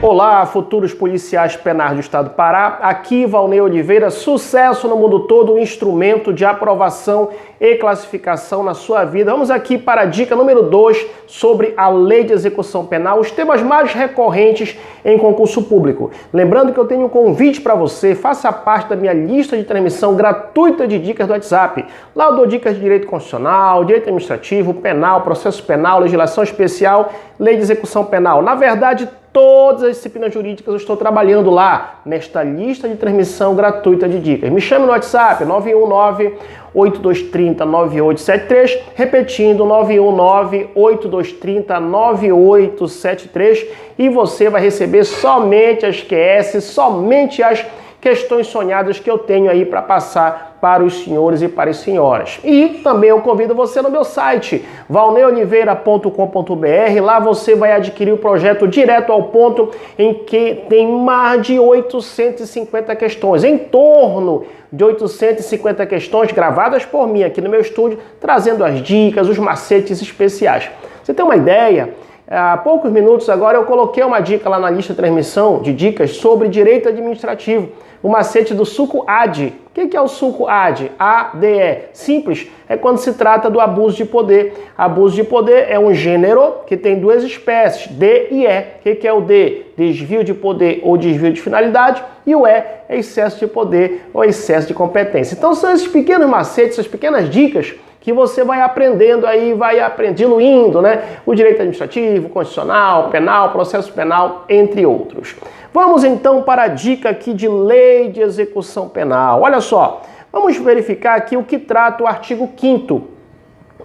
Olá, futuros policiais penais do Estado do Pará. Aqui, Valnei Oliveira, sucesso no mundo todo, um instrumento de aprovação e classificação na sua vida. Vamos aqui para a dica número 2 sobre a Lei de Execução Penal, os temas mais recorrentes em concurso público. Lembrando que eu tenho um convite para você, faça parte da minha lista de transmissão gratuita de dicas do WhatsApp. Lá eu dou dicas de direito constitucional, direito administrativo, penal, processo penal, legislação especial, lei de execução penal. Na verdade, todas as disciplinas jurídicas eu estou trabalhando lá, nesta lista de transmissão gratuita de dicas. Me chame no WhatsApp, 919-8230-9873, repetindo, 919-8230-9873, e você vai receber somente as QS, somente as questões sonhadas que eu tenho aí para passar para os senhores e para as senhoras. E também eu convido você no meu site, valneioliveira.com.br. Lá você vai adquirir o projeto direto ao ponto, em que tem mais de 850 questões, em torno de 850 questões gravadas por mim aqui no meu estúdio, trazendo as dicas, os macetes especiais. Você tem uma ideia? Há poucos minutos agora eu coloquei uma dica lá na lista de transmissão de dicas sobre direito administrativo, o macete do suco ADE. O que é o suco ADE? ADE. Simples, é quando se trata do abuso de poder. Abuso de poder é um gênero que tem duas espécies, D e E. O que é o D? Desvio de poder ou desvio de finalidade, e o E é excesso de poder ou excesso de competência. Então são esses pequenos macetes, essas pequenas dicas que você vai aprendendo aí, diluindo, né? O direito administrativo, constitucional, penal, processo penal, entre outros. Vamos então para a dica aqui de lei de execução penal. Olha só, vamos verificar aqui o que trata o artigo 5º.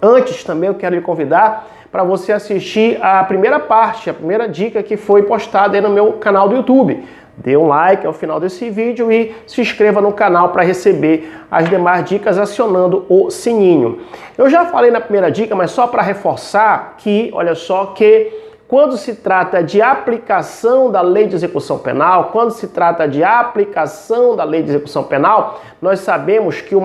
Antes também eu quero lhe convidar para você assistir a primeira parte, a primeira dica que foi postada aí no meu canal do YouTube. Dê um like ao final desse vídeo e se inscreva no canal para receber as demais dicas acionando o sininho. Eu já falei na primeira dica, mas só para reforçar que, olha só, que quando se trata de aplicação da Lei de Execução Penal, nós sabemos que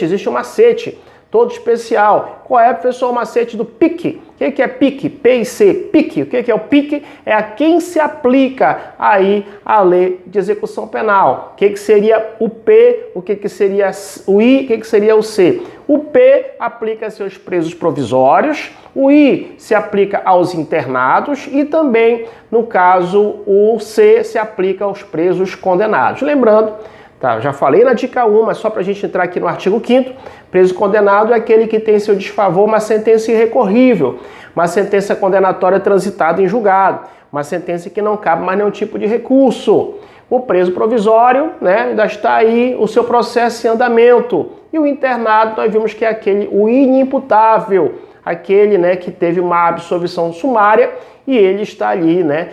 existe um macete todo especial. Qual é, professor, o macete do PIC? O que é PIC? P-I-C, PIC. O que é o PIC? É a quem se aplica aí a Lei de Execução Penal. O que seria o P? O que seria o I? O que seria o C? O P aplica-se aos presos provisórios, o I se aplica aos internados e também, no caso, o C se aplica aos presos condenados. Lembrando, tá, já falei na dica 1, mas só para a gente entrar aqui no artigo 5º, preso condenado é aquele que tem em seu desfavor uma sentença irrecorrível, uma sentença condenatória transitada em julgado, uma sentença que não cabe mais nenhum tipo de recurso. O preso provisório, né, ainda está aí o seu processo em andamento. E o internado, nós vimos que é o inimputável, aquele, né, que teve uma absolvição sumária e ele está ali, né,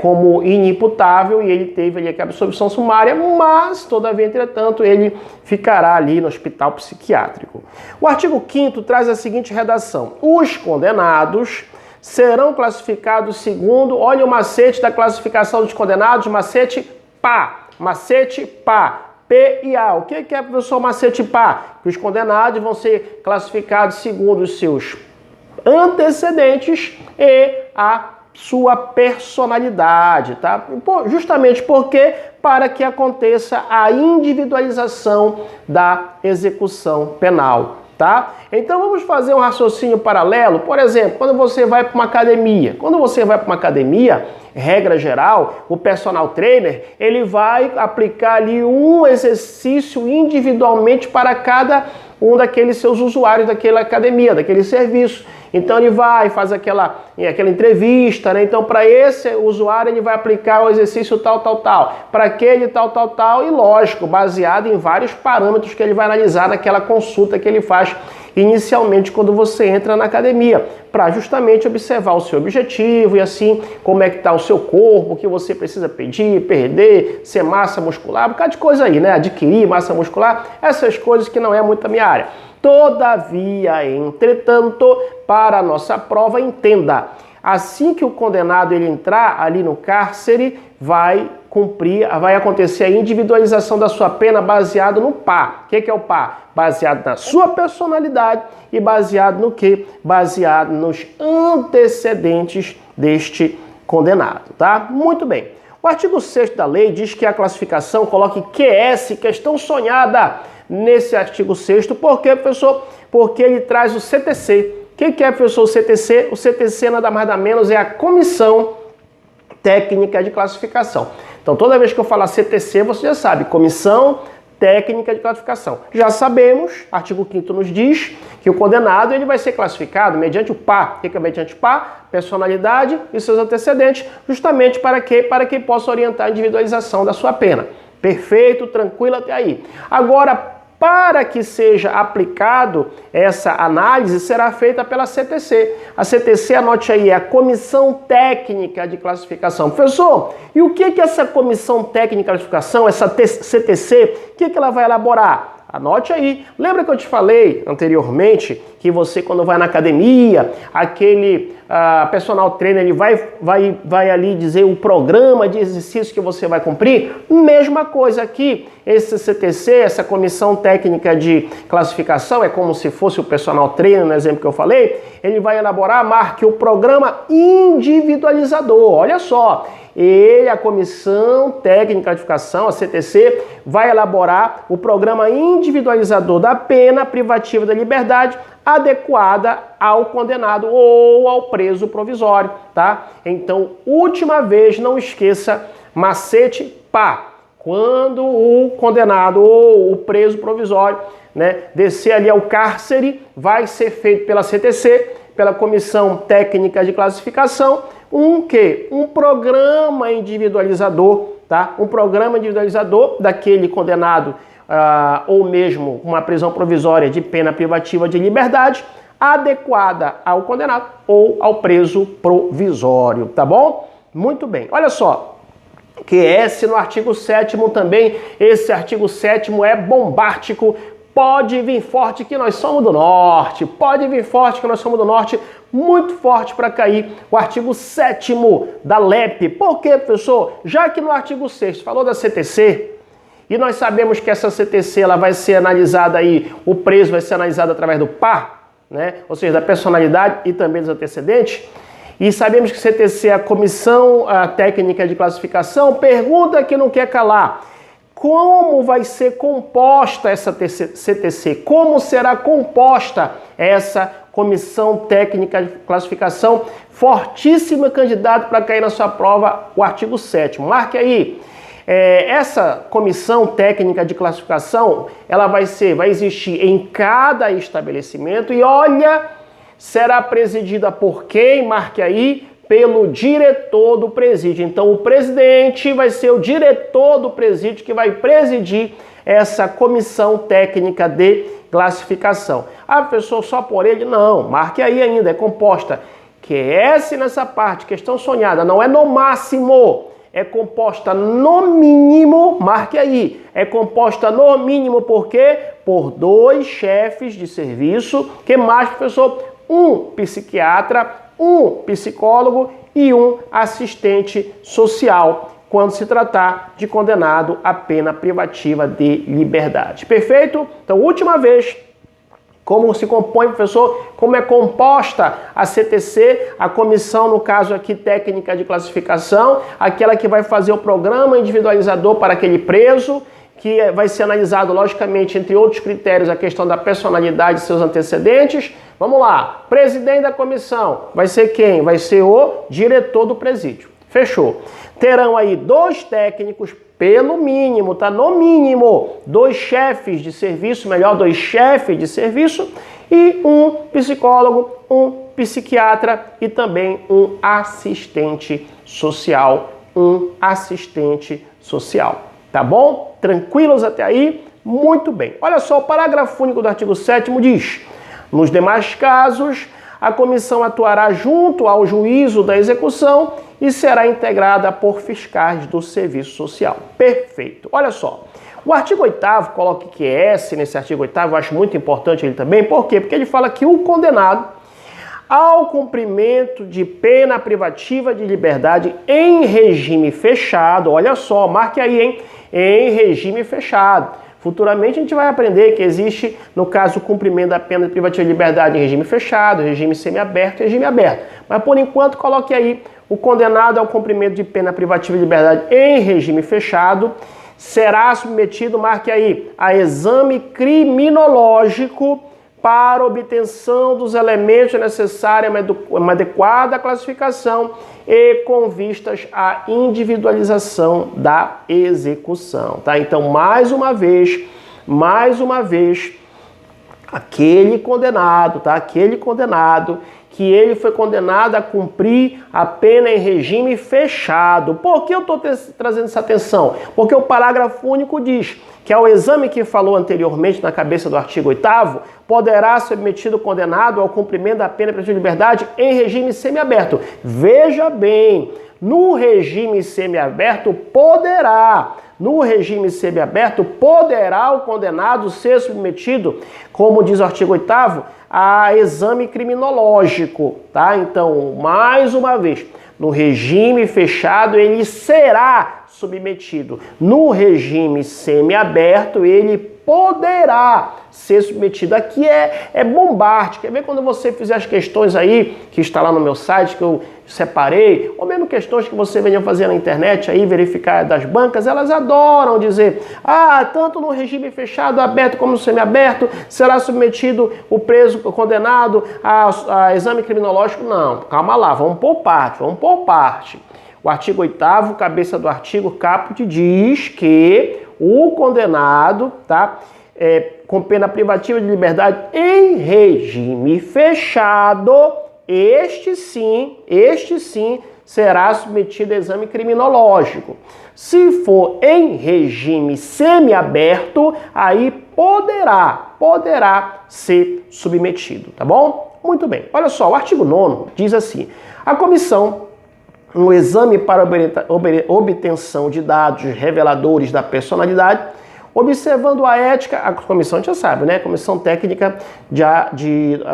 como inimputável, e ele teve ali a absolvição sumária, mas, todavia, entretanto, ele ficará ali no hospital psiquiátrico. O artigo 5º traz a seguinte redação: os condenados serão classificados segundo, olha o macete da classificação dos condenados, macete PA, P e A. O que é, professor, macete PA? Que os condenados vão ser classificados segundo os seus antecedentes e a sua personalidade, tá? Justamente porque para que aconteça a individualização da execução penal, tá? Então vamos fazer um raciocínio paralelo. Por exemplo, quando você vai para uma academia, regra geral, o personal trainer, ele vai aplicar ali um exercício individualmente para cada um daqueles seus usuários daquela academia, daquele serviço. Então ele vai, faz aquela entrevista, né? Então para esse usuário ele vai aplicar o exercício tal. Para aquele tal. E lógico, baseado em vários parâmetros que ele vai analisar naquela consulta que ele faz inicialmente quando você entra na academia, para justamente observar o seu objetivo e assim como é que está o seu corpo, o que você precisa perder, ser massa muscular, um bocado de coisa aí, né? Adquirir massa muscular, essas coisas que não é muito a minha área. Todavia, entretanto, para a nossa prova, entenda, assim que o condenado ele entrar ali no cárcere, vai acontecer a individualização da sua pena baseado no PA. O que é o PA? Baseado na sua personalidade e baseado no quê? Baseado nos antecedentes deste condenado, tá? Muito bem. O artigo 6º da lei diz que a classificação coloque QS, questão sonhada, nesse artigo 6º. Por quê, professor? Porque ele traz o CTC. O que é, professor, o CTC? O CTC nada mais nada menos é a Comissão Técnica de Classificação. Então, toda vez que eu falar CTC, você já sabe, Comissão Técnica de Classificação. Já sabemos, artigo 5º nos diz que o condenado ele vai ser classificado mediante o PA. O que é mediante o PA? Personalidade e seus antecedentes, justamente para quê? Para que possa orientar a individualização da sua pena. Perfeito, tranquilo até aí. Agora, para que seja aplicado essa análise, será feita pela CTC. A CTC, anote aí, é a Comissão Técnica de Classificação. Professor, e o que é essa Comissão Técnica de Classificação, essa CTC, o que ela vai elaborar? Anote aí. Lembra que eu te falei anteriormente que você, quando vai na academia, aquele personal trainer, ele vai ali dizer o programa de exercício que você vai cumprir? Mesma coisa aqui. Esse CTC, essa Comissão Técnica de Classificação, é como se fosse o personal trainer, no exemplo que eu falei, ele vai elaborar, marque o programa individualizador. Olha só. A Comissão Técnica de Classificação, a CTC, vai elaborar o programa individualizador da pena privativa da liberdade adequada ao condenado ou ao preso provisório, tá? Então, última vez, não esqueça, macete pá. Quando o condenado ou o preso provisório, descer ali ao cárcere, vai ser feito pela CTC, pela Comissão Técnica de Classificação, um programa individualizador, tá? Um programa individualizador daquele condenado ou mesmo uma prisão provisória de pena privativa de liberdade adequada ao condenado ou ao preso provisório, tá bom? Muito bem. Olha só, QS no artigo 7º também, esse artigo 7º é bombástico. Pode vir forte que nós somos do norte, pode vir forte que nós somos do norte, muito forte para cair o artigo 7º da LEP. Por quê, professor? Já que no artigo 6º falou da CTC, e nós sabemos que essa CTC ela vai ser analisada aí, o preso vai ser analisado através do PA, ou seja, da personalidade e também dos antecedentes, e sabemos que CTC é a Comissão Técnica de Classificação, pergunta que não quer calar. Como vai ser composta essa CTC? Como será composta essa Comissão Técnica de Classificação? Fortíssimo candidato para cair na sua prova, o artigo 7º. Marque aí. Essa Comissão Técnica de Classificação, ela vai existir em cada estabelecimento e olha, será presidida por quem? Marque aí. Pelo diretor do presídio. Então, o presidente vai ser o diretor do presídio que vai presidir essa Comissão Técnica de Classificação. Ah, professor, só por ele? Não, marque aí ainda, é composta QS nessa parte, questão sonhada, não é no máximo, é composta no mínimo, marque aí, é composta no mínimo por quê? Por 2 chefes de serviço, que mais, professor? Um psiquiatra, um psicólogo e um assistente social, quando se tratar de condenado à pena privativa de liberdade. Perfeito? Então, última vez, como se compõe, professor, como é composta a CTC, a comissão, no caso aqui, técnica de classificação, aquela que vai fazer o programa individualizador para aquele preso, que vai ser analisado, logicamente, entre outros critérios, a questão da personalidade e seus antecedentes. Vamos lá, presidente da comissão, vai ser quem? Vai ser o diretor do presídio. Fechou. Terão aí 2 técnicos, pelo mínimo, tá? No mínimo, 2 chefes de serviço, 2 chefes de serviço e um psicólogo, um psiquiatra e também um assistente social. Tá bom? Tranquilos até aí? Muito bem. Olha só, o parágrafo único do artigo 7º diz: nos demais casos, a comissão atuará junto ao juízo da execução e será integrada por fiscais do serviço social. Perfeito. Olha só, o artigo 8º, coloque QS nesse artigo 8º, eu acho muito importante ele também. Por quê? Porque ele fala que o condenado, ao cumprimento de pena privativa de liberdade em regime fechado, olha só, marque aí, hein? Em regime fechado. Futuramente a gente vai aprender que existe, no caso, o cumprimento da pena privativa de liberdade em regime fechado, regime semiaberto e regime aberto. Mas por enquanto coloque aí o condenado ao cumprimento de pena privativa de liberdade em regime fechado será submetido, marque aí, a exame criminológico para obtenção dos elementos necessários a uma adequada classificação e com vistas à individualização da execução, tá? Então, mais uma vez, aquele condenado, tá? Aquele condenado que ele foi condenado a cumprir a pena em regime fechado. Por que eu estou trazendo essa atenção? Porque o parágrafo único diz que ao exame que falou anteriormente na cabeça do artigo 8º, poderá ser submetido o condenado ao cumprimento da pena privativa de liberdade em regime semiaberto. Veja bem, no regime semiaberto poderá. No regime semiaberto, poderá o condenado ser submetido, como diz o artigo 8º, a exame criminológico, tá? Então, mais uma vez, no regime fechado, ele será submetido. No regime semiaberto, ele poderá ser submetido. Aqui é bombástico. Quer ver quando você fizer as questões aí, que está lá no meu site, que eu separei, ou mesmo questões que você venha fazer na internet aí, verificar das bancas, elas adoram dizer, tanto no regime fechado, aberto como no semiaberto, será submetido o preso, o condenado a exame criminológico. Não, calma lá, vamos por parte. O artigo 8º, cabeça do artigo, caput, diz que o condenado, tá, com pena privativa de liberdade em regime fechado, este sim, será submetido a exame criminológico. Se for em regime semiaberto, aí poderá ser submetido, tá bom? Muito bem. Olha só, o artigo 9º diz assim: a comissão, no exame para obtenção de dados reveladores da personalidade, observando a ética, a comissão a gente já sabe, né? Comissão técnica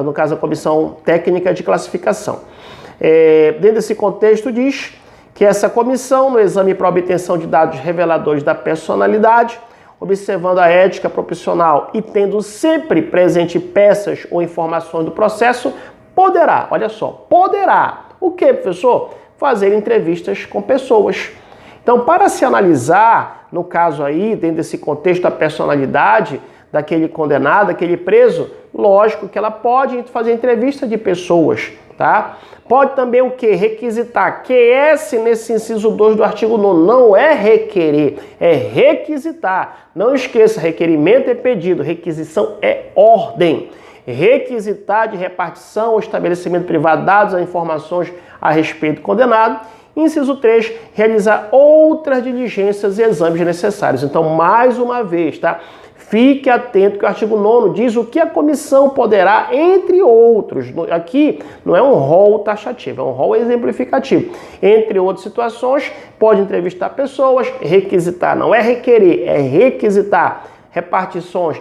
no caso, a comissão técnica de classificação. Dentro desse contexto diz que essa comissão, no exame para obtenção de dados reveladores da personalidade, observando a ética profissional e tendo sempre presente peças ou informações do processo, poderá, olha só, poderá, o que, professor? Fazer entrevistas com pessoas. Então, para se analisar, no caso aí, dentro desse contexto, a personalidade daquele condenado, daquele preso, lógico que ela pode fazer entrevista de pessoas, tá? Pode também o quê? Requisitar. QS nesse inciso 2 do artigo 9 não é requerer, é requisitar. Não esqueça, requerimento é pedido, requisição é ordem. Requisitar de repartição ou estabelecimento privado dados ou informações a respeito do condenado. Inciso 3, realizar outras diligências e exames necessários. Então, mais uma vez, tá? Fique atento que o artigo 9º diz o que a comissão poderá, entre outros. Aqui não é um rol taxativo, é um rol exemplificativo. Entre outras situações, pode entrevistar pessoas, requisitar, não é requerer, é requisitar repartições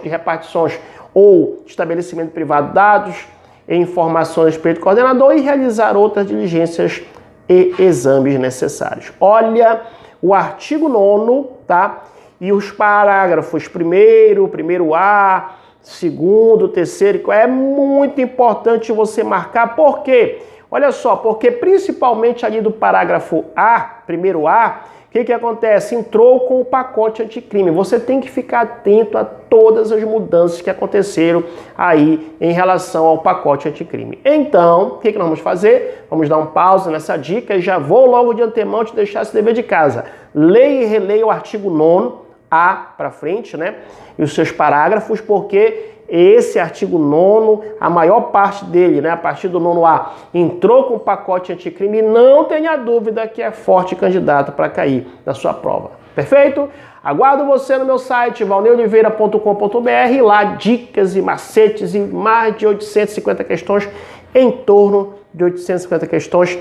ou estabelecimento privado de dados e informações a respeito do coordenador e realizar outras diligências e exames necessários. Olha o artigo 9º, tá? E os parágrafos primeiro A, segundo, terceiro, é muito importante você marcar. Por quê? Olha só, porque principalmente ali do parágrafo A, primeiro A, o que acontece? Entrou com o pacote anticrime. Você tem que ficar atento a todas as mudanças que aconteceram aí em relação ao pacote anticrime. Então, o que nós vamos fazer? Vamos dar um pause nessa dica e já vou logo de antemão te deixar esse dever de casa. Leia e releia o artigo 9º, A para frente, né? E os seus parágrafos, porque esse artigo 9º, a maior parte dele, né, a partir do 9º-A, entrou com o pacote anticrime e não tenha dúvida que é forte candidato para cair na sua prova. Perfeito? Aguardo você no meu site, valneoliveira.com.br, lá dicas e macetes e mais de 850 questões, em torno de 850 questões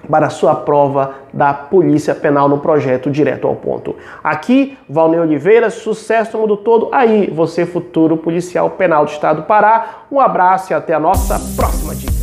para a sua prova da Polícia Penal no projeto Direto ao Ponto. Aqui, Valnei Oliveira, sucesso no mundo todo. Aí, você futuro policial penal do Estado do Pará. Um abraço e até a nossa próxima dica.